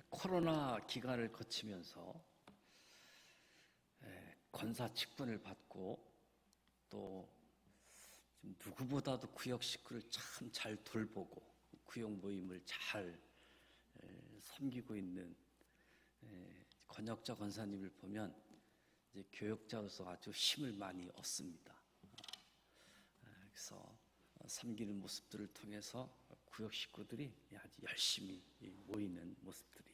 코로나 기간을 거치면서 권사 직분을 받고 또 누구보다도 구역 식구를 참 잘 돌보고 구역 모임을 잘 섬기고 있는 권혁자 권사님을 보면 이제 교역자로서 아주 힘을 많이 얻습니다. 그래서 섬기는 모습들을 통해서 구역 식구들이 아주 열심히 모이는 모습들이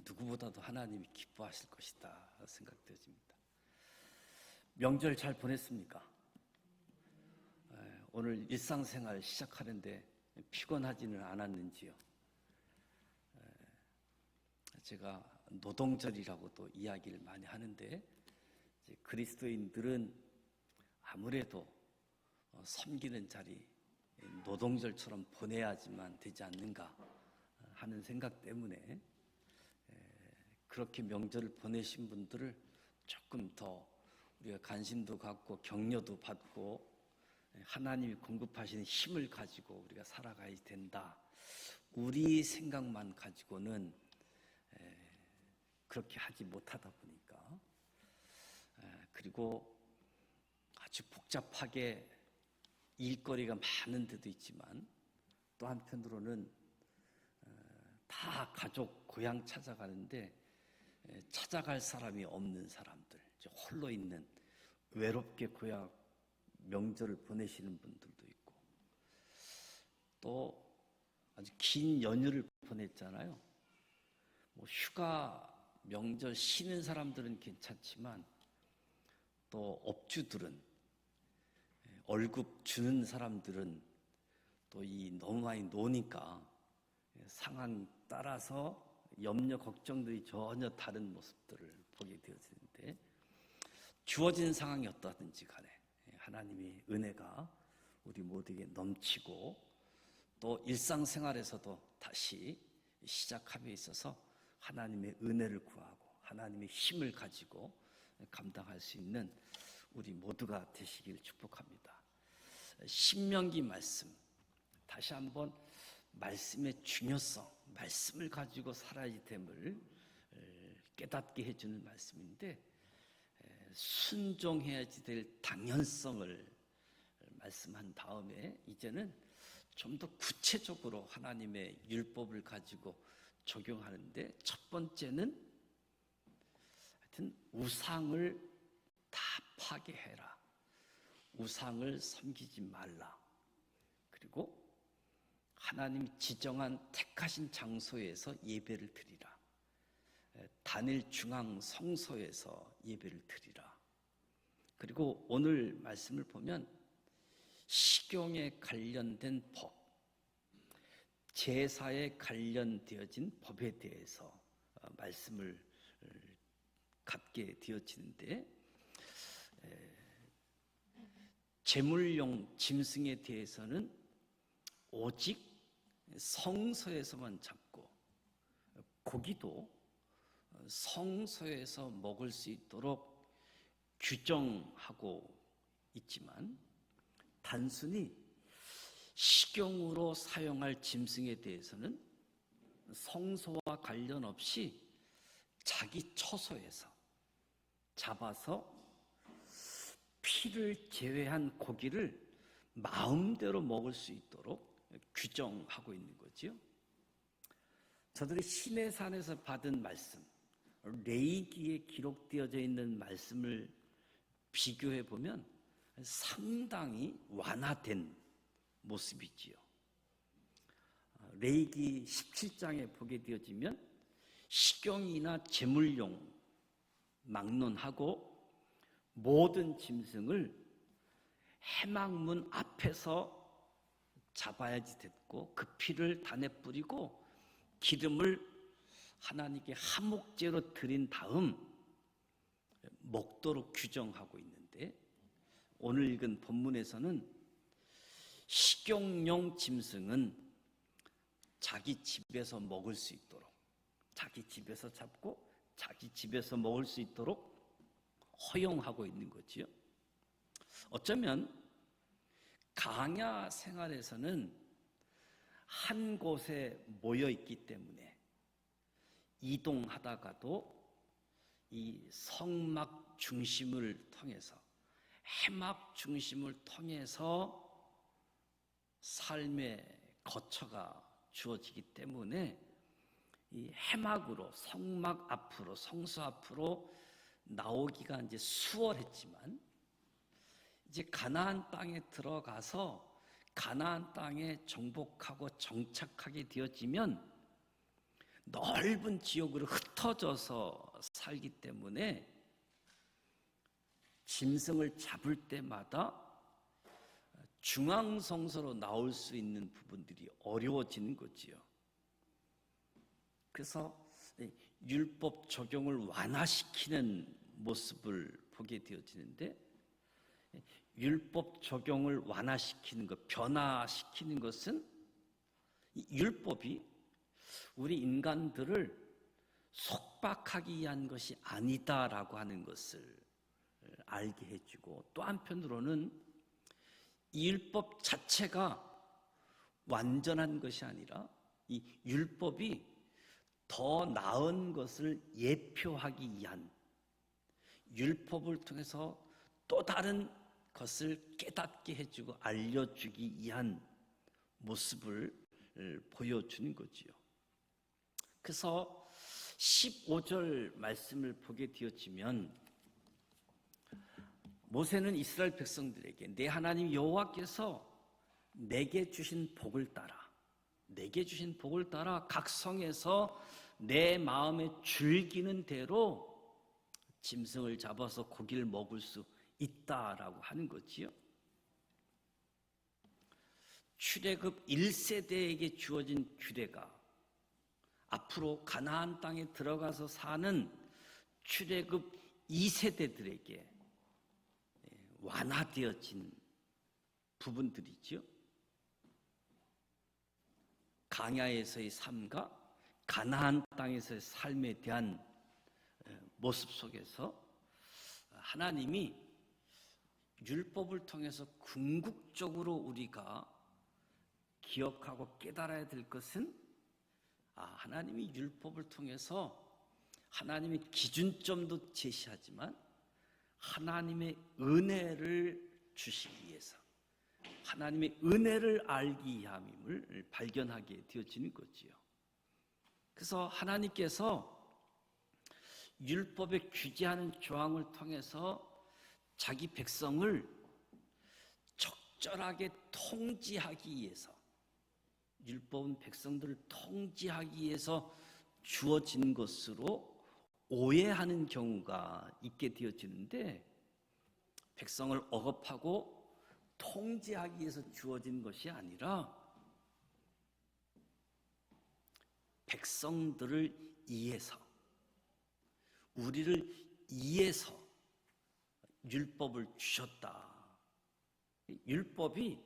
누구보다도 하나님이 기뻐하실 것이다 생각되어집니다. 명절 잘 보냈습니까? 오늘 일상생활 시작하는데 피곤하지는 않았는지요? 제가 노동절이라고 또 이야기를 많이 하는데 이제 그리스도인들은 아무래도 섬기는 자리 노동절처럼 보내야지만 되지 않는가 하는 생각 때문에 그렇게 명절을 보내신 분들을 조금 더 우리가 관심도 갖고 격려도 받고 하나님이 공급하시는 힘을 가지고 우리가 살아가야 된다. 우리 생각만 가지고는 그렇게 하지 못하다 보니까 그리고 아주 복잡하게 일거리가 많은 데도 있지만 또 한편으로는 다 가족 고향 찾아가는데 찾아갈 사람이 없는 사람들, 홀로 있는 외롭게 고향 명절을 보내시는 분들도 있고 또 아주 긴 연휴를 보냈잖아요. 휴가 명절 쉬는 사람들은 괜찮지만 또 업주들은 월급 주는 사람들은 또 너무 많이 노니까 상황 따라서 염려 걱정들이 전혀 다른 모습들을 보게 되어지는데 주어진 상황이 어떠하든지 간에 하나님의 은혜가 우리 모두에게 넘치고 또 일상생활에서도 다시 시작함에 있어서 하나님의 은혜를 구하고 하나님의 힘을 가지고 감당할 수 있는 우리 모두가 되시길 축복합니다. 신명기 말씀, 다시 한번 말씀의 중요성, 말씀을 가지고 살아야 됨을 깨닫게 해주는 말씀인데 순종해야지 될 당연성을 말씀한 다음에 이제는 좀 더 구체적으로 하나님의 율법을 가지고 적용하는데 첫 번째는 하여튼 우상을 다 파괴해라. 우상을 섬기지 말라. 그리고 하나님이 지정한 택하신 장소에서 예배를 드리라. 단일 중앙 성소에서 예배를 드리라. 그리고 오늘 말씀을 보면 식용에 관련된 법, 제사에 관련되어진 법에 대해서 말씀을 갖게 되어지는데 제물용 짐승에 대해서는 오직 성소에서만 잡고 고기도 성소에서 먹을 수 있도록 규정하고 있지만 단순히 식용으로 사용할 짐승에 대해서는 성소와 관련 없이 자기 처소에서 잡아서 피를 제외한 고기를 마음대로 먹을 수 있도록 규정하고 있는 거지요. 저들이 시내산에서 받은 말씀, 레위기에 기록되어져 있는 말씀을 비교해 보면 상당히 완화된 모습이지요. 레위기 17장에 보게 되어지면 식용이나 제물용 막론하고 모든 짐승을 해막문 앞에서 잡아야지 됐고 그 피를 단에 뿌리고 기름을 하나님께 화목제로 드린 다음 먹도록 규정하고 있는데 오늘 읽은 본문에서는 식용용 짐승은 자기 집에서 먹을 수 있도록 자기 집에서 잡고 자기 집에서 먹을 수 있도록 허용하고 있는 거지요. 어쩌면 강야 생활에서는 한 곳에 모여 있기 때문에 이동하다가도 이 성막 중심을 통해서, 해막 중심을 통해서 삶의 거처가 주어지기 때문에 이 해막으로, 성막 앞으로, 성소 앞으로 나오기가 이제 수월했지만, 이제 가나안 땅에 들어가서 가나안 땅에 정복하고 정착하게 되어지면 넓은 지역으로 흩어져서 살기 때문에 짐승을 잡을 때마다 중앙성소로 나올 수 있는 부분들이 어려워지는 거지요. 그래서 율법 적용을 완화시키는 모습을 보게 되어지는데, 율법 적용을 완화시키는 것, 변화시키는 것은 율법이 우리 인간들을 속박하기 위한 것이 아니다라고 하는 것을 알게 해주고, 또 한편으로는 이 율법 자체가 완전한 것이 아니라 이 율법이 더 나은 것을 예표하기 위한, 율법을 통해서 또 다른 것을 깨닫게 해주고 알려주기 위한 모습을 보여주는 거지요. 그래서 15절 말씀을 보게 되어지면, 모세는 이스라엘 백성들에게 내 하나님 여호와께서 내게 주신 복을 따라 각 성에서 내 마음에 즐기는 대로 짐승을 잡아서 고기를 먹을 수 있다라고 하는 거지요. 출애굽 1세대에게 주어진 규례가 앞으로 가나안 땅에 들어가서 사는 출애굽 2세대들에게 완화되어진 부분들이죠. 광야에서의 삶과 가나안 땅에서의 삶에 대한 모습 속에서 하나님이 율법을 통해서 궁극적으로 우리가 기억하고 깨달아야 될 것은, 하나님이 율법을 통해서 하나님의 기준점도 제시하지만 하나님의 은혜를 주시기 위해서, 하나님의 은혜를 알기 위함임을 발견하게 되어지는 거지요. 그래서 하나님께서 율법에 규제하는 조항을 통해서 자기 백성을 적절하게 통지하기 위해서, 율법은 백성들을 통지하기 위해서 주어진 것으로 오해하는 경우가 있게 되어지는데, 백성을 억압하고 통제하기 위해서 주어진 것이 아니라 백성들을 이해해서, 우리를 이해해서 율법을 주셨다. 율법이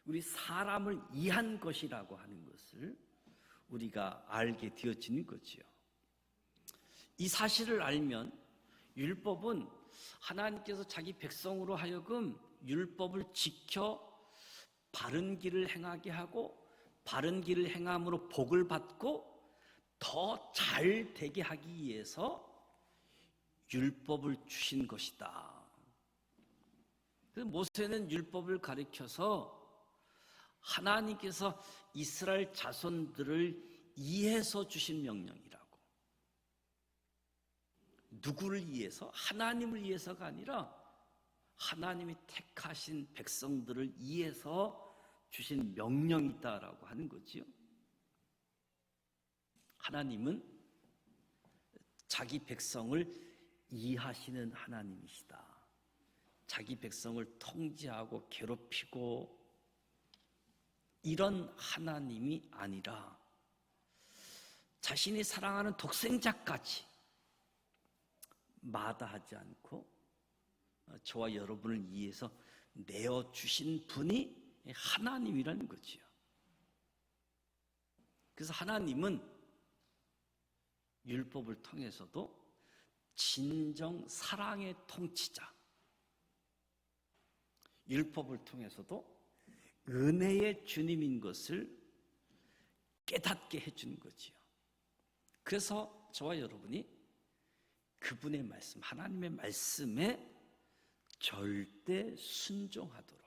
우리 사람을 이해한 것이라고 하는 것을 우리가 알게 되어지는 거지요. 이 사실을 알면 율법은 하나님께서 자기 백성으로 하여금 율법을 지켜 바른 길을 행하게 하고, 바른 길을 행함으로 복을 받고 더 잘 되게 하기 위해서 율법을 주신 것이다. 그래서 모세는 율법을 가리켜서 하나님께서 이스라엘 자손들을 이해해서 주신 명령이라고. 누구를 위해서? 하나님을 위해서가 아니라 하나님이 택하신 백성들을 위해서 주신 명령이다라고 하는 거지요. 하나님은 자기 백성을 이해하시는 하나님이시다. 자기 백성을 통제하고 괴롭히고 이런 하나님이 아니라 자신이 사랑하는 독생자까지 마다하지 않고 저와 여러분을 위해서 내어주신 분이 하나님이라는 거지요. 그래서 하나님은 율법을 통해서도 진정 사랑의 통치자, 율법을 통해서도 은혜의 주님인 것을 깨닫게 해주는 거지요. 그래서 저와 여러분이 그분의 말씀, 하나님의 말씀에 절대 순종하도록,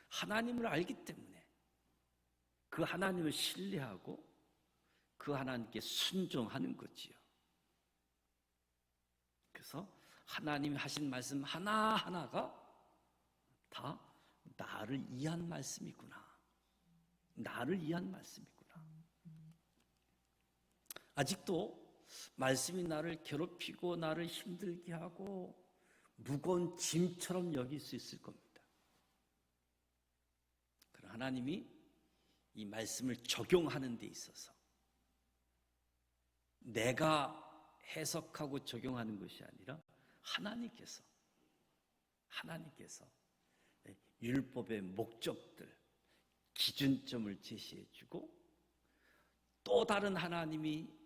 하나님을 알기 때문에 그 하나님을 신뢰하고 그 하나님께 순종하는 거지요. 그래서 하나님이 하신 말씀 하나하나가 다 나를 위한 말씀이구나. 나를 위한 말씀이구나. 아직도 말씀이 나를 괴롭히고 나를 힘들게 하고 무거운 짐처럼 여길 수 있을 겁니다. 그러나 하나님이 이 말씀을 적용하는 데 있어서 내가 해석하고 적용하는 것이 아니라 하나님께서 율법의 목적들, 기준점을 제시해주고 또 다른 하나님이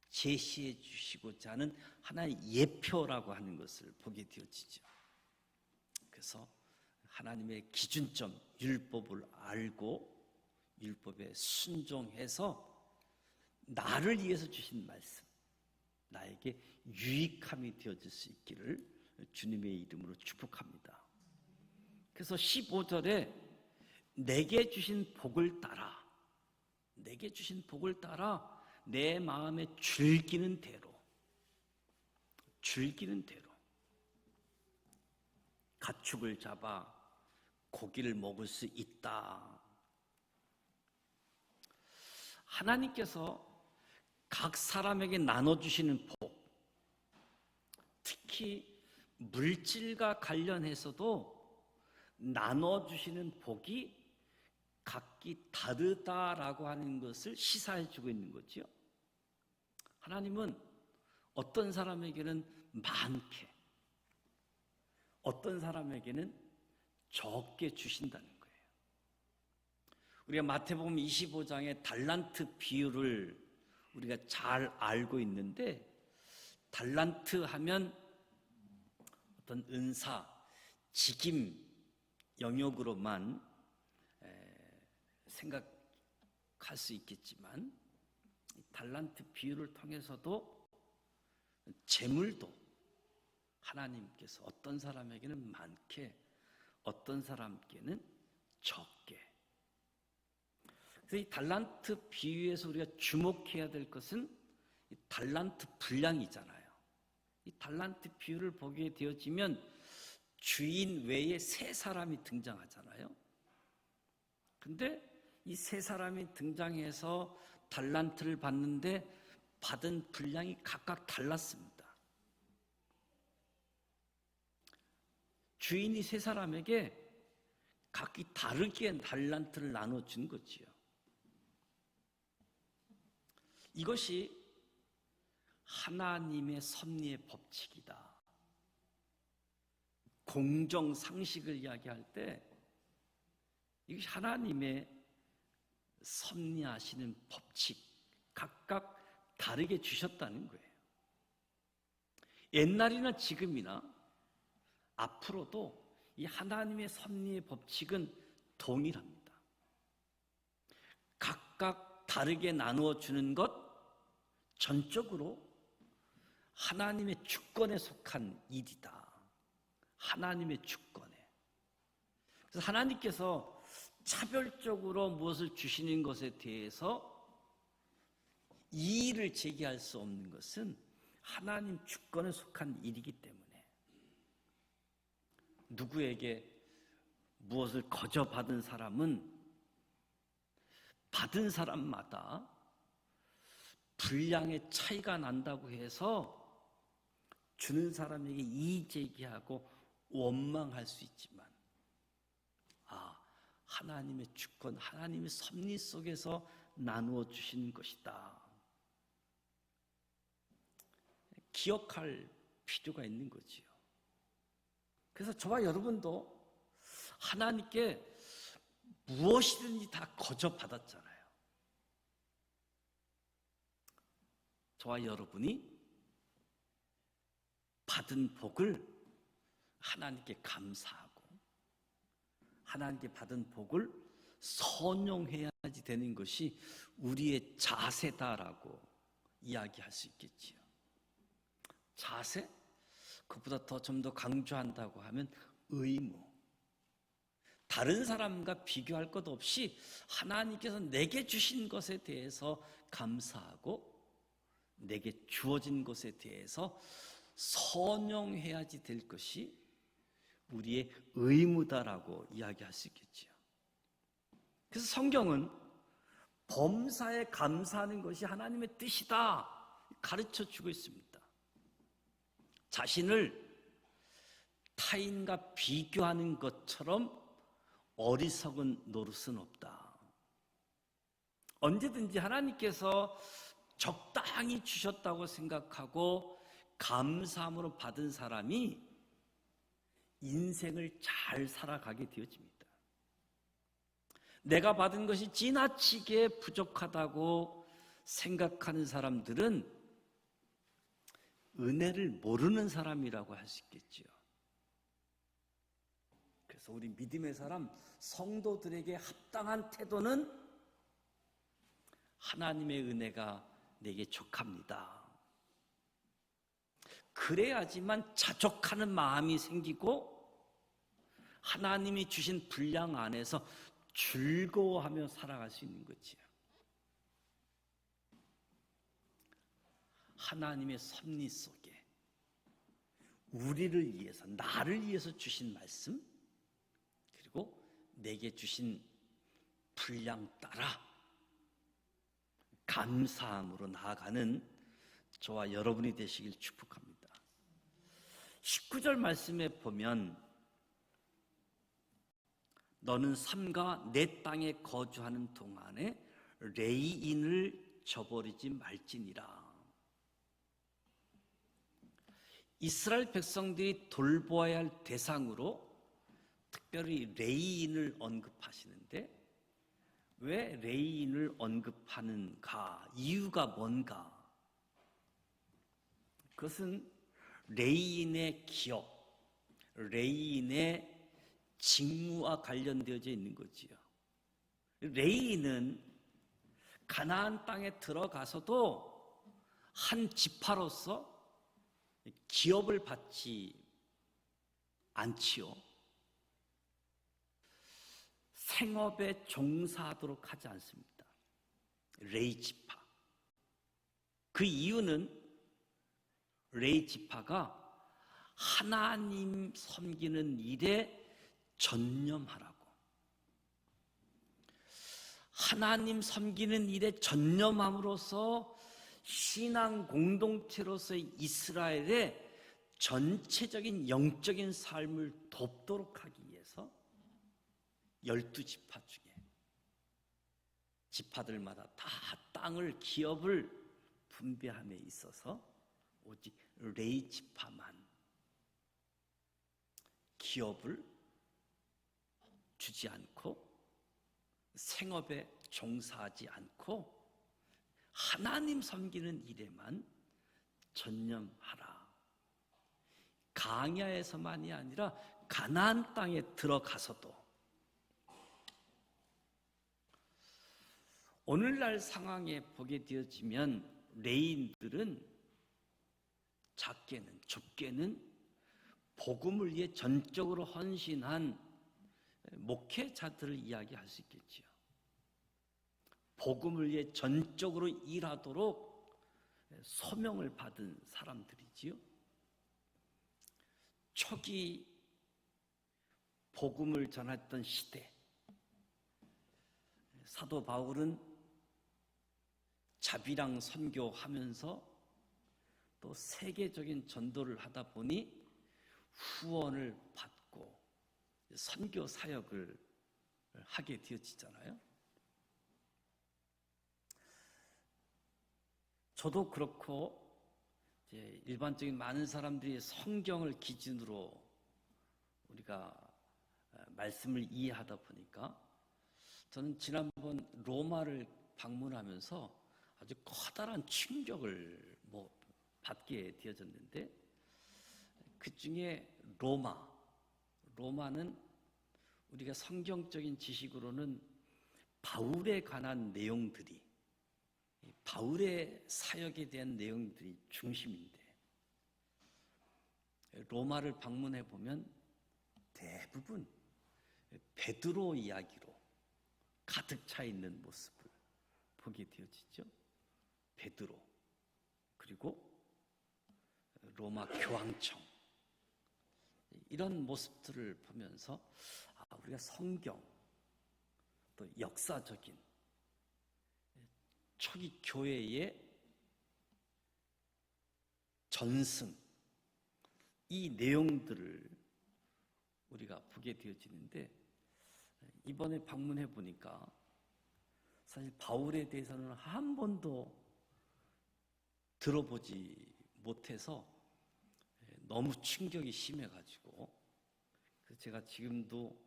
제시해 주시고자 하는 하나의 예표라고 하는 것을 보게 되어지죠. 그래서 하나님의 기준점, 율법을 알고 율법에 순종해서 나를 위해서 주신 말씀, 나에게 유익함이 되어질 수 있기를 주님의 이름으로 축복합니다. 그래서 15절에 내게 주신 복을 따라, 내게 주신 복을 따라 내 마음에 즐기는 대로 가축을 잡아 고기를 먹을 수 있다. 하나님께서 각 사람에게 나눠주시는 복, 특히 물질과 관련해서도 나눠주시는 복이 각기 다르다라고 하는 것을 시사해주고 있는 거죠. 하나님은 어떤 사람에게는 많게, 어떤 사람에게는 적게 주신다는 거예요. 우리가 마태복음 25장의 달란트 비유를 우리가 잘 알고 있는데, 달란트 하면 어떤 은사, 직임 영역으로만 생각할 수 있겠지만, 달란트 비유를 통해서도 재물도 하나님께서 어떤 사람에게는 많게, 어떤 사람에게는 적게. 그래서 이 달란트 비유에서 우리가 주목해야 될 것은 이 달란트 분량이잖아요. 이 달란트 비유를 보게 되어지면 주인 외에 세 사람이 등장하잖아요. 근데 이 세 사람이 등장해서 달란트를 받는데 받은 분량이 각각 달랐습니다. 주인이 세 사람에게 각기 다르게 달란트를 나눠준 거지요. 이것이 하나님의 섭리의 법칙이다. 공정상식을 이야기할 때 이것이 하나님의 섭리하시는 법칙, 각각 다르게 주셨다는 거예요. 옛날이나 지금이나 앞으로도 이 하나님의 섭리의 법칙은 동일합니다. 각각 다르게 나누어 주는 것, 전적으로 하나님의 주권에 속한 일이다. 하나님의 주권에. 그래서 하나님께서 차별적으로 무엇을 주시는 것에 대해서 이의를 제기할 수 없는 것은 하나님 주권에 속한 일이기 때문에, 누구에게 무엇을 거저 받은 사람은 받은 사람마다 분량의 차이가 난다고 해서 주는 사람에게 이의 제기하고 원망할 수 있지만, 하나님의 주권, 하나님의 섭리 속에서 나누어 주시는 것이다. 기억할 필요가 있는 거지요. 그래서 저와 여러분도 하나님께 무엇이든지 다 거저 받았잖아요. 저와 여러분이 받은 복을 하나님께 감사하고, 하나님께 받은 복을 선용해야지 되는 것이 우리의 자세다라고 이야기할 수 있겠지요. 자세? 그보다 좀 더 강조한다고 하면 의무. 다른 사람과 비교할 것 없이 하나님께서 내게 주신 것에 대해서 감사하고 내게 주어진 것에 대해서 선용해야지 될 것이 우리의 의무다라고 이야기할 수 있겠지요. 그래서 성경은 범사에 감사하는 것이 하나님의 뜻이다 가르쳐 주고 있습니다. 자신을 타인과 비교하는 것처럼 어리석은 노릇은 없다. 언제든지 하나님께서 적당히 주셨다고 생각하고 감사함으로 받은 사람이 인생을 잘 살아가게 되어집니다. 내가 받은 것이 지나치게 부족하다고 생각하는 사람들은 은혜를 모르는 사람이라고 할 수 있겠지요. 그래서 우리 믿음의 사람, 성도들에게 합당한 태도는 하나님의 은혜가 내게 족합니다. 그래야지만 자족하는 마음이 생기고 하나님이 주신 분량 안에서 즐거워하며 살아갈 수 있는 거지요. 하나님의 섭리 속에 우리를 위해서, 나를 위해서 주신 말씀, 그리고 내게 주신 분량 따라 감사함으로 나아가는 저와 여러분이 되시길 축복합니다. 19절 말씀에 보면 너는 삼가 내 땅에 거주하는 동안에 레이인을 저버리지 말지니라. 이스라엘 백성들이 돌보아야 할 대상으로 특별히 레이인을 언급하시는데 왜 레이인을 언급하는가? 이유가 뭔가? 그것은 레이인의 기업, 레이인의 직무와 관련되어져 있는 거지요. 레이인은 가나안 땅에 들어가서도 한 지파로서 기업을 받지 않지요. 생업에 종사하도록 하지 않습니다. 레이 지파. 그 이유는 레이 지파가 하나님 섬기는 일에 전념하라고. 하나님 섬기는 일에 전념함으로써 신앙 공동체로서의 이스라엘의 전체적인 영적인 삶을 돕도록 하기 위해서 12지파 중에 지파들마다 다 땅을, 기업을 분배함에 있어서 오직 레위 지파만 기업을 주지 않고 생업에 종사하지 않고 하나님 섬기는 일에만 전념하라. 강야에서만이 아니라 가나안 땅에 들어가서도 오늘날 상황에 보게 되어지면 레인들은 작게는 좁게는 복음을 위해 전적으로 헌신한 목회자들을 이야기할 수 있겠지요. 복음을 위해 전적으로 일하도록 소명을 받은 사람들이지요. 초기 복음을 전했던 시대, 사도 바울은 자비랑 선교하면서 또 세계적인 전도를 하다 보니 후원을 받고 선교 사역을 하게 되어지잖아요. 저도 그렇고 이제 일반적인 많은 사람들이 성경을 기준으로 우리가 말씀을 이해하다 보니까 저는 지난번 로마를 방문하면서 아주 커다란 충격을 받게 되어졌는데 그 중에 로마는 우리가 성경적인 지식으로는 바울에 관한 내용들이, 바울의 사역에 대한 내용들이 중심인데, 로마를 방문해 보면 대부분 베드로 이야기로 가득 차 있는 모습을 보게 되어지죠. 베드로, 그리고 로마 교황청, 이런 모습들을 보면서 우리가 성경, 또 역사적인 초기 교회의 전승, 이 내용들을 우리가 보게 되어지는데, 이번에 방문해 보니까 사실 바울에 대해서는 한 번도 들어보지 못해서 너무 충격이 심해가지고, 그래서 제가 지금도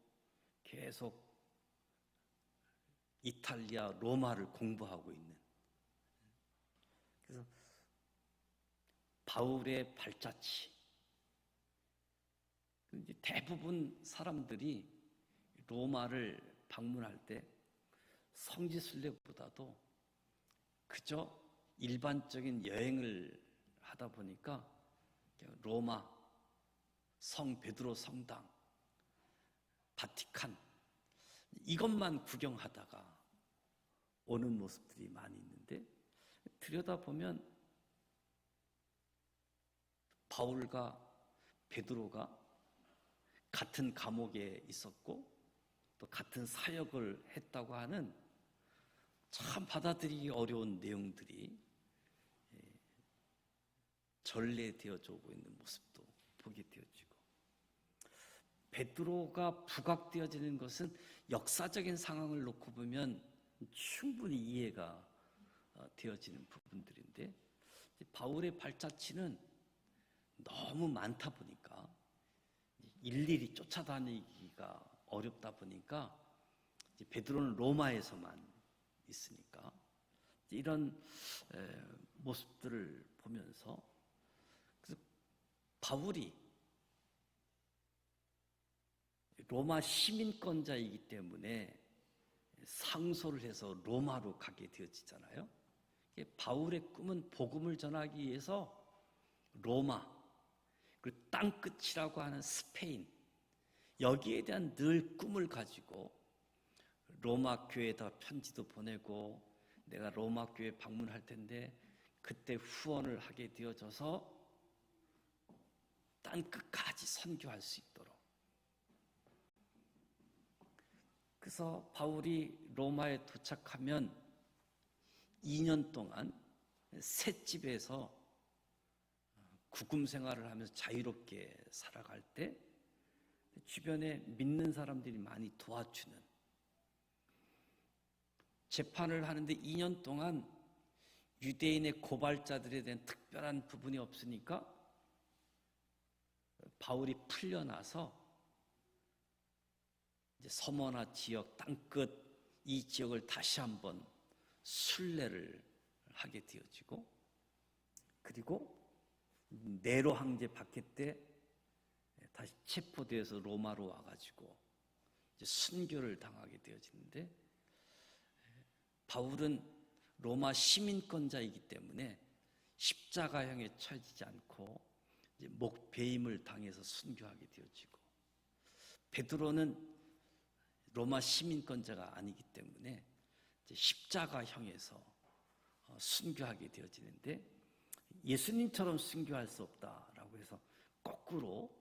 계속 이탈리아 로마를 공부하고 있는, 그래서 바울의 발자취, 대부분 사람들이 로마를 방문할 때 성지순례보다도 그저 일반적인 여행을 하다 보니까 로마, 성 베드로 성당, 바티칸, 이것만 구경하다가 오는 모습들이 많이 있는데, 들여다보면 바울과 베드로가 같은 감옥에 있었고 또 같은 사역을 했다고 하는 참 받아들이기 어려운 내용들이 전래되어져 오고 있는 모습도 보게 되어지고, 베드로가 부각되어지는 것은 역사적인 상황을 놓고 보면 충분히 이해가 되어지는 부분들인데, 바울의 발자취는 너무 많다 보니까 일일이 쫓아다니기가 어렵다 보니까 베드로는 로마에서만 있으니까 이런 모습들을 보면서, 그래서 바울이 로마 시민권자이기 때문에 상소를 해서 로마로 가게 되어지잖아요. 바울의 꿈은 복음을 전하기 위해서 로마, 그리고 땅끝이라고 하는 스페인, 여기에 대한 늘 꿈을 가지고 로마 교회에다 편지도 보내고, 내가 로마 교회 방문할 텐데 그때 후원을 하게 되어져서 땅끝까지 선교할 수 있도록. 그래서 바울이 로마에 도착하면 2년 동안 셋집에서 구금 생활을 하면서 자유롭게 살아갈 때 주변에 믿는 사람들이 많이 도와주는, 재판을 하는데 2년 동안 유대인의 고발자들에 대한 특별한 부분이 없으니까 바울이 풀려나서 이제 서머나 지역, 땅끝, 이 지역을 다시 한번 순례를 하게 되어지고, 그리고 네로 황제 박해 때 다시 체포되어서 로마로 와가지고 이제 순교를 당하게 되어지는데, 바울은 로마 시민권자이기 때문에 십자가형에 처해지지 않고 이제 목배임을 당해서 순교하게 되어지고, 베드로는 로마 시민권자가 아니기 때문에 이제 십자가형에서 순교하게 되어지는데, 예수님처럼 순교할 수 없다라고 해서 거꾸로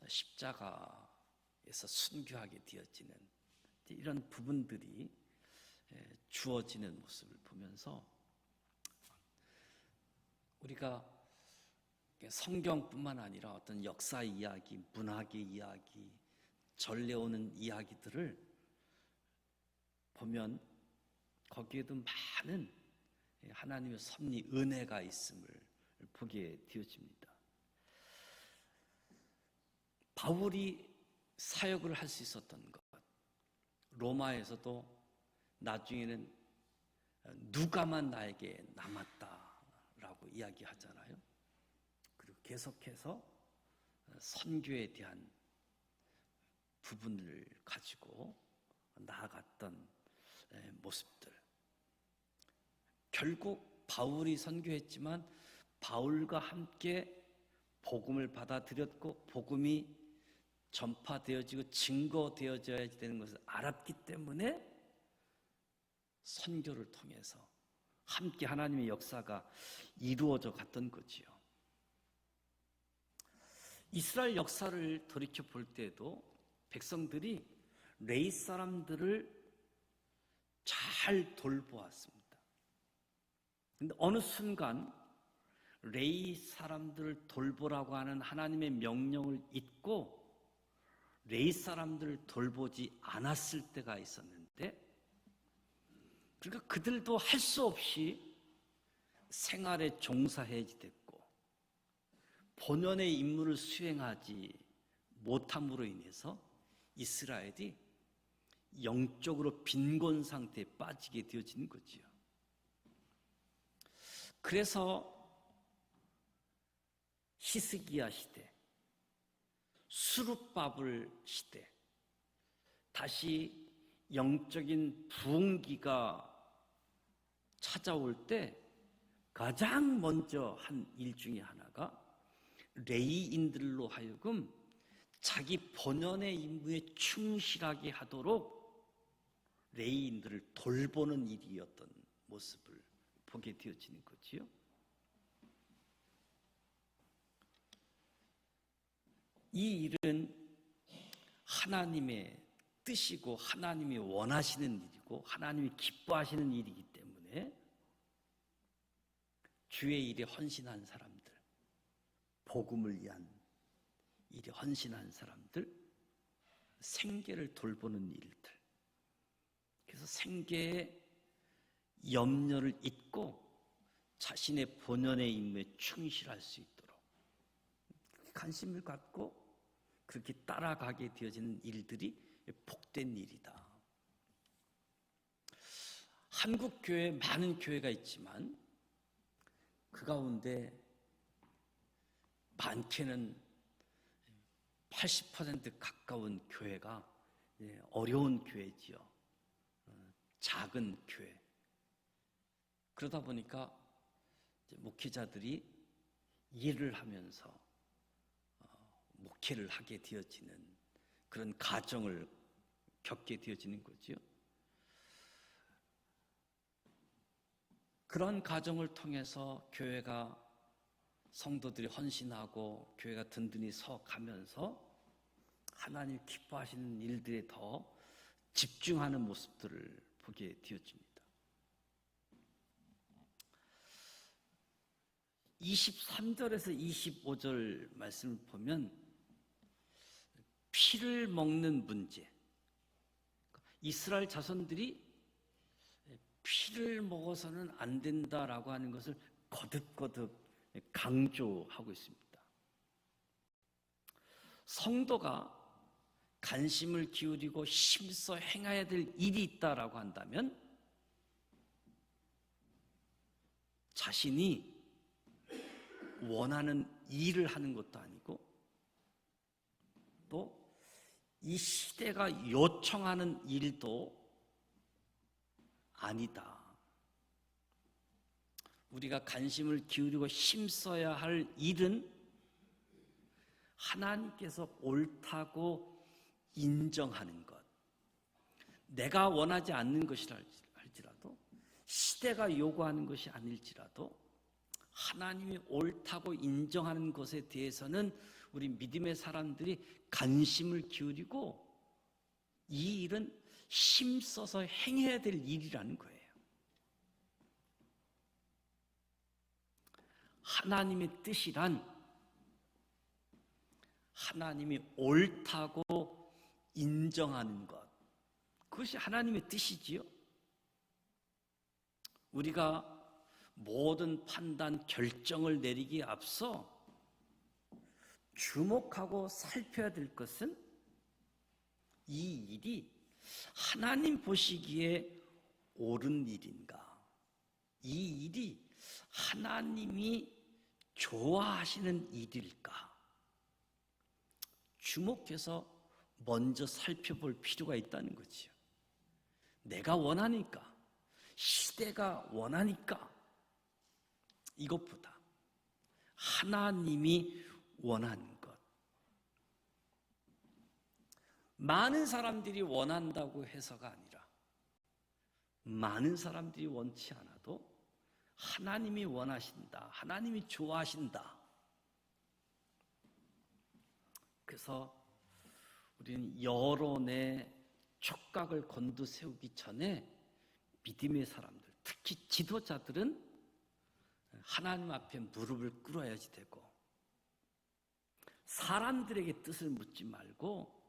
십자가에서 순교하게 되어지는 이런 부분들이 주어지는 모습을 보면서, 우리가 성경뿐만 아니라 어떤 역사 이야기, 문학의 이야기, 전래오는 이야기들을 보면 거기에도 많은 하나님의 섭리, 은혜가 있음을 보게 되어집니다. 바울이 사역을 할 수 있었던 것, 로마에서도 나중에는 누가만 나에게 남았다라고 이야기하잖아요. 그리고 계속해서 선교에 대한 부분을 가지고 나아갔던 모습들. 결국 바울이 선교했지만 바울과 함께 복음을 받아들였고 복음이 전파되어지고 증거되어져야 되는 것을 알았기 때문에 선교를 통해서 함께 하나님의 역사가 이루어져 갔던 거지요. 이스라엘 역사를 돌이켜 볼 때도 백성들이 레위 사람들을 잘 돌보았습니다. 그런데 어느 순간 레위 사람들을 돌보라고 하는 하나님의 명령을 잊고 레위 사람들을 돌보지 않았을 때가 있었는데, 그러니까 그들도 할 수 없이 생활에 종사해야지 됐고 본연의 임무를 수행하지 못함으로 인해서 이스라엘이 영적으로 빈곤 상태에 빠지게 되어지는 거지요. 그래서 히스기야 시대, 수르바벨 시대, 다시 영적인 부흥기가 찾아올 때 가장 먼저 한 일 중에 하나가 레위인들로 하여금 자기 본연의 임무에 충실하게 하도록 레위인들을 돌보는 일이었던 모습을 보게 되어지는 거지요. 이 일은 하나님의 뜻이고 하나님이 원하시는 일이고 하나님이 기뻐하시는 일이기 때문에 주의 일에 헌신한 사람들, 복음을 위한 일에 헌신한 사람들, 생계를 돌보는 일들, 그래서 생계의 염려를 잊고 자신의 본연의 임무에 충실할 수 있도록 관심을 갖고 그렇게 따라가게 되어지는 일들이 복된 일이다. 한국 교회에 많은 교회가 있지만 그 가운데 많게는 80% 가까운 교회가 어려운 교회지요. 작은 교회. 그러다 보니까 목회자들이 일을 하면서 목회를 하게 되어지는 그런 가정을 겪게 되어지는 거지요. 그런 가정을 통해서 교회가 성도들이 헌신하고 교회가 든든히 서 가면서 하나님 기뻐하시는 일들에 더 집중하는 모습들을 보게 되어집니다. 23절에서 25절 말씀을 보면 피를 먹는 문제, 이스라엘 자손들이 피를 먹어서는 안 된다라고 하는 것을 거듭거듭 강조하고 있습니다. 성도가 관심을 기울이고 힘써 행해야 될 일이 있다라고 한다면 자신이 원하는 일을 하는 것도 아니고 또 이 시대가 요청하는 일도 아니다. 우리가 관심을 기울이고 힘써야 할 일은 하나님께서 옳다고 인정하는 것, 내가 원하지 않는 것이라 할지라도 시대가 요구하는 것이 아닐지라도 하나님이 옳다고 인정하는 것에 대해서는 우리 믿음의 사람들이 관심을 기울이고 이 일은 힘써서 행해야 될 일이라는 거예요. 하나님의 뜻이란 하나님이 옳다고 인정하는 것, 그것이 하나님의 뜻이지요. 우리가 모든 판단, 결정을 내리기에 앞서 주목하고 살펴야 될 것은 이 일이 하나님 보시기에 옳은 일인가, 이 일이 하나님이 좋아하시는 일일까, 주목해서 먼저 살펴볼 필요가 있다는 거지요. 내가 원하니까, 시대가 원하니까, 이것보다 하나님이 원하는 것. 많은 사람들이 원한다고 해서가 아니라 많은 사람들이 원치 않아도 하나님이 원하신다, 하나님이 좋아하신다. 그래서 우리는 여론의 촉각을 곤두세우기 전에 믿음의 사람들, 특히 지도자들은 하나님 앞에 무릎을 꿇어야지 되고, 사람들에게 뜻을 묻지 말고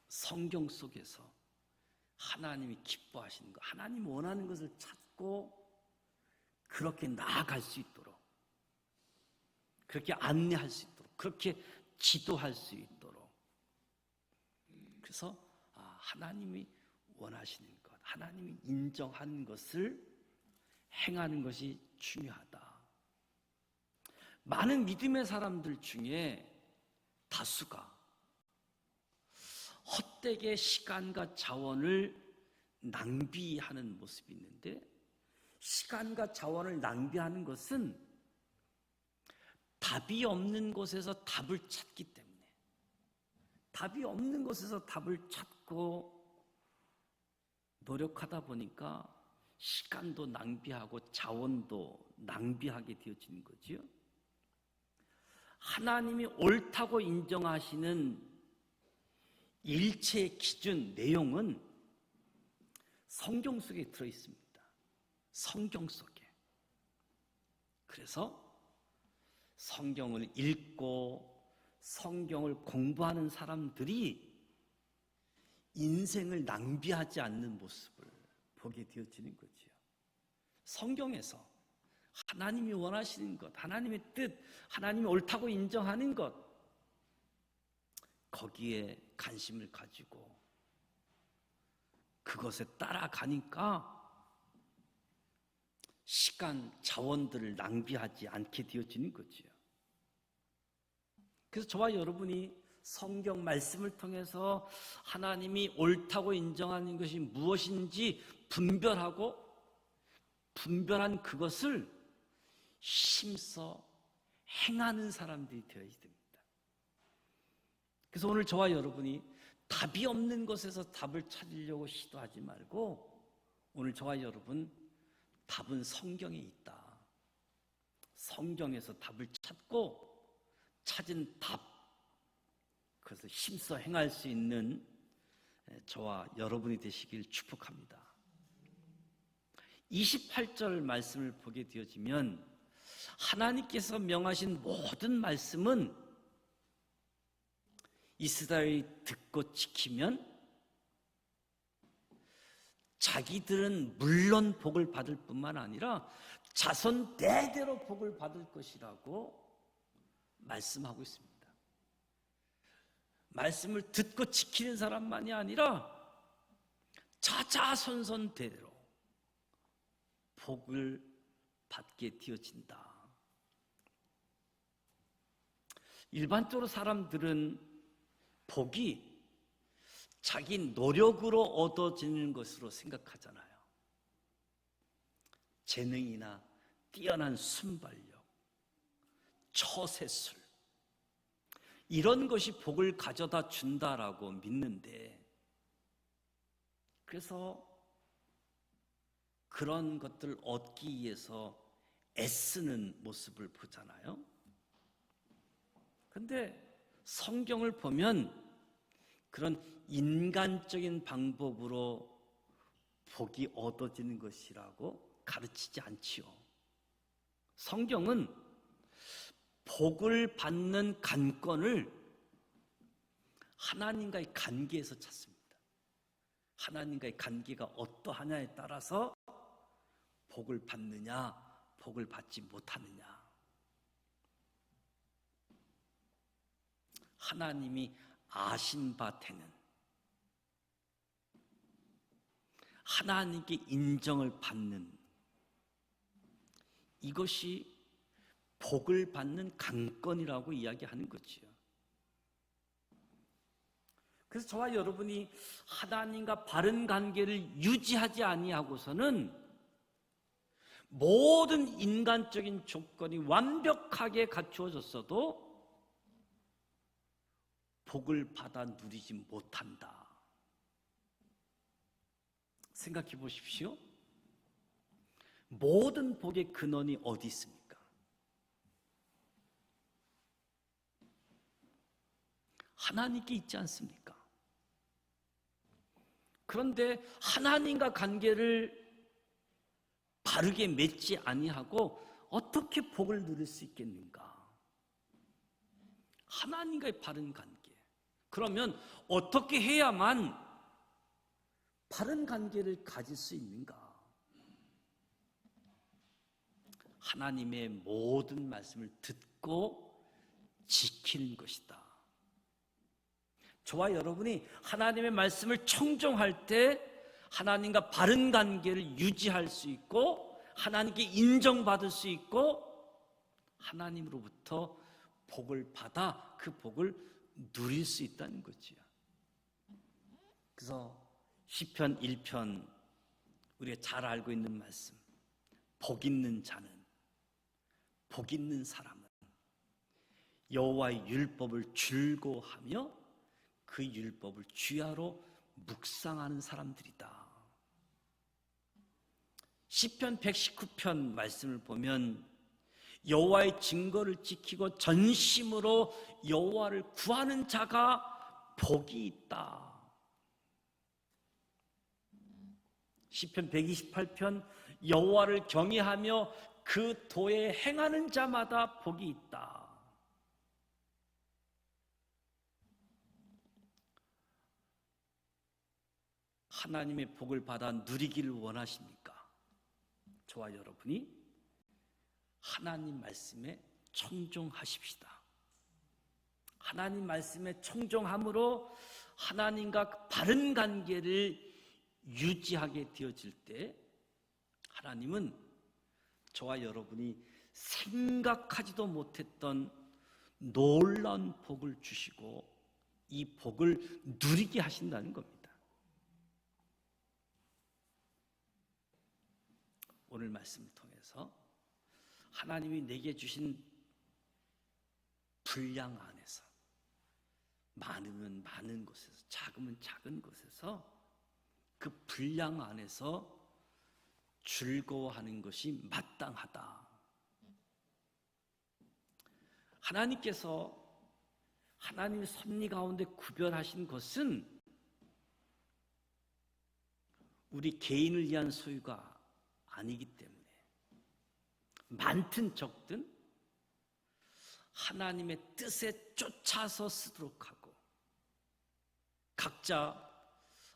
성경 속에서 하나님이 기뻐하시는 것, 하나님 원하는 것을 찾고 그렇게 나아갈 수 있도록, 그렇게 안내할 수 있도록, 그렇게 지도할 수 있도록. 그래서 하나님이 원하시는 것, 하나님이 인정하는 것을 행하는 것이 중요하다. 많은 믿음의 사람들 중에 다수가 헛되게 시간과 자원을 낭비하는 모습이 있는데, 시간과 자원을 낭비하는 것은 답이 없는 곳에서 답을 찾기 때문에, 답이 없는 곳에서 답을 찾고 노력하다 보니까 시간도 낭비하고 자원도 낭비하게 되어지는 거지요. 하나님이 옳다고 인정하시는 일체의 기준, 내용은 성경 속에 들어있습니다. 성경 속에. 그래서 성경을 읽고 성경을 공부하는 사람들이 인생을 낭비하지 않는 모습을 보게 되어지는 거지요. 성경에서 하나님이 원하시는 것, 하나님의 뜻, 하나님이 옳다고 인정하는 것, 거기에 관심을 가지고 그것에 따라가니까 시간, 자원들을 낭비하지 않게 되어지는 거지요. 그래서 저와 여러분이 성경 말씀을 통해서 하나님이 옳다고 인정하는 것이 무엇인지 분별한 그것을 힘써 행하는 사람들이 되어야 됩니다. 그래서 오늘 저와 여러분이 답이 없는 것에서 답을 찾으려고 시도하지 말고, 오늘 저와 여러분, 답은 성경에 있다. 성경에서 답을 찾고 찾은 답, 그것을 힘써 행할 수 있는 저와 여러분이 되시길 축복합니다. 28절 말씀을 보게 되어지면 하나님께서 명하신 모든 말씀은 이스라엘이 듣고 지키면 자기들은 물론 복을 받을 뿐만 아니라 자손 대대로 복을 받을 것이라고 말씀하고 있습니다. 말씀을 듣고 지키는 사람만이 아니라 자자손손 대대로 복을 받게 되어진다. 일반적으로 사람들은 복이 자기 노력으로 얻어지는 것으로 생각하잖아요. 재능이나 뛰어난 순발력, 처세술, 이런 것이 복을 가져다 준다라고 믿는데, 그래서 그런 것들을 얻기 위해서 애쓰는 모습을 보잖아요. 그런데 성경을 보면 그런 인간적인 방법으로 복이 얻어지는 것이라고 가르치지 않지요. 성경은 복을 받는 간권을 하나님과의 관계에서 찾습니다. 하나님과의 관계가 어떠하냐에 따라서 복을 받느냐, 복을 받지 못하느냐. 하나님이 아신 바 되는, 하나님께 인정을 받는, 이것이 복을 받는 강권이라고 이야기하는 거지요. 그래서 저와 여러분이 하나님과 바른 관계를 유지하지 아니하고서는 모든 인간적인 조건이 완벽하게 갖추어졌어도 복을 받아 누리지 못한다. 생각해 보십시오. 모든 복의 근원이 어디 있습니까? 하나님께 있지 않습니까? 그런데 하나님과 관계를 바르게 맺지 아니하고 어떻게 복을 누릴 수 있겠는가? 하나님과의 바른 관계. 그러면 어떻게 해야만 바른 관계를 가질 수 있는가? 하나님의 모든 말씀을 듣고 지키는 것이다. 저와 여러분이 하나님의 말씀을 청종할 때 하나님과 바른 관계를 유지할 수 있고 하나님께 인정받을 수 있고 하나님으로부터 복을 받아 그 복을 누릴 수 있다는 거지요. 그래서 시편 1편 우리가 잘 알고 있는 말씀, 복 있는 자는, 복 있는 사람은 여호와의 율법을 즐거워하며 그 율법을 주야로 묵상하는 사람들이다. 시편 119편 말씀을 보면 여호와의 증거를 지키고 전심으로 여호와를 구하는 자가 복이 있다. 시편 128편 여호와를 경외하며 그 도에 행하는 자마다 복이 있다. 하나님의 복을 받아 누리기를 원하십니까? 저와 여러분이 하나님 말씀에 청종하십시다. 하나님 말씀에 청종함으로 하나님과 바른 관계를 유지하게 되어질 때 하나님은 저와 여러분이 생각하지도 못했던 놀라운 복을 주시고 이 복을 누리게 하신다는 겁니다. 오늘 말씀을 통해서 하나님이 내게 주신 분량 안에서 많으면 많은 곳에서 작으면 작은 곳에서 그 분량 안에서 즐거워하는 것이 마땅하다. 하나님께서 하나님의 섭리 가운데 구별하신 것은 우리 개인을 위한 소유가 아니기 때문에 많든 적든 하나님의 뜻에 쫓아서 쓰도록 하고 각자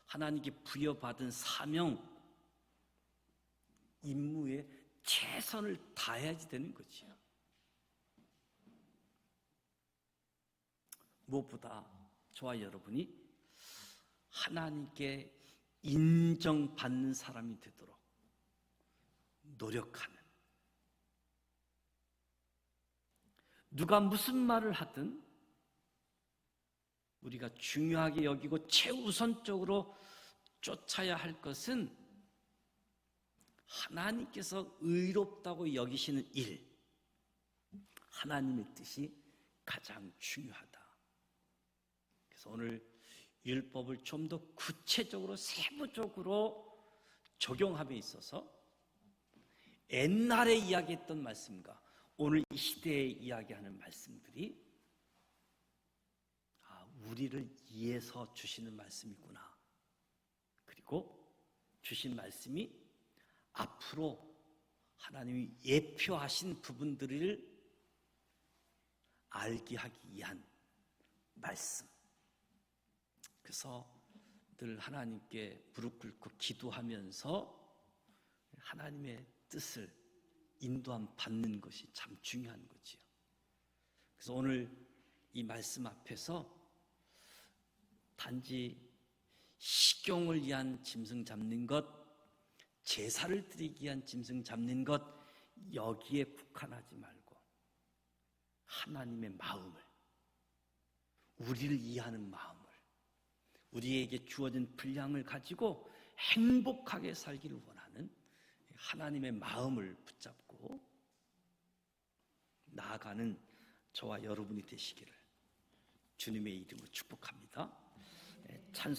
하나님께 부여받은 사명, 임무에 최선을 다해야지 되는 거지요. 무엇보다 저와 여러분이 하나님께 인정받는 사람이 되도록 노력하는, 누가 무슨 말을 하든 우리가 중요하게 여기고 최우선적으로 쫓아야 할 것은 하나님께서 의롭다고 여기시는 일, 하나님의 뜻이 가장 중요하다. 그래서 오늘 율법을 좀 더 구체적으로 세부적으로 적용함에 있어서 옛날에 이야기했던 말씀과 오늘 이 시대에 이야기하는 말씀들이 우리를 위해서 주시는 말씀이구나. 그리고 주신 말씀이 앞으로 하나님이 예표하신 부분들을 알게 하기 위한 말씀. 그래서 늘 하나님께 무릎 꿇고 기도하면서 하나님의 뜻을 인도함 받는 것이 참 중요한 거지요. 그래서 오늘 이 말씀 앞에서 단지 식용을 위한 짐승 잡는 것, 제사를 드리기 위한 짐승 잡는 것 여기에 국한하지 말고 하나님의 마음을, 우리를 이해하는 마음을, 우리에게 주어진 분량을 가지고 행복하게 살기를 원하는 하나님의 마음을 붙잡고 나아가는 저와 여러분이 되시기를 주님의 이름으로 축복합니다. 찬송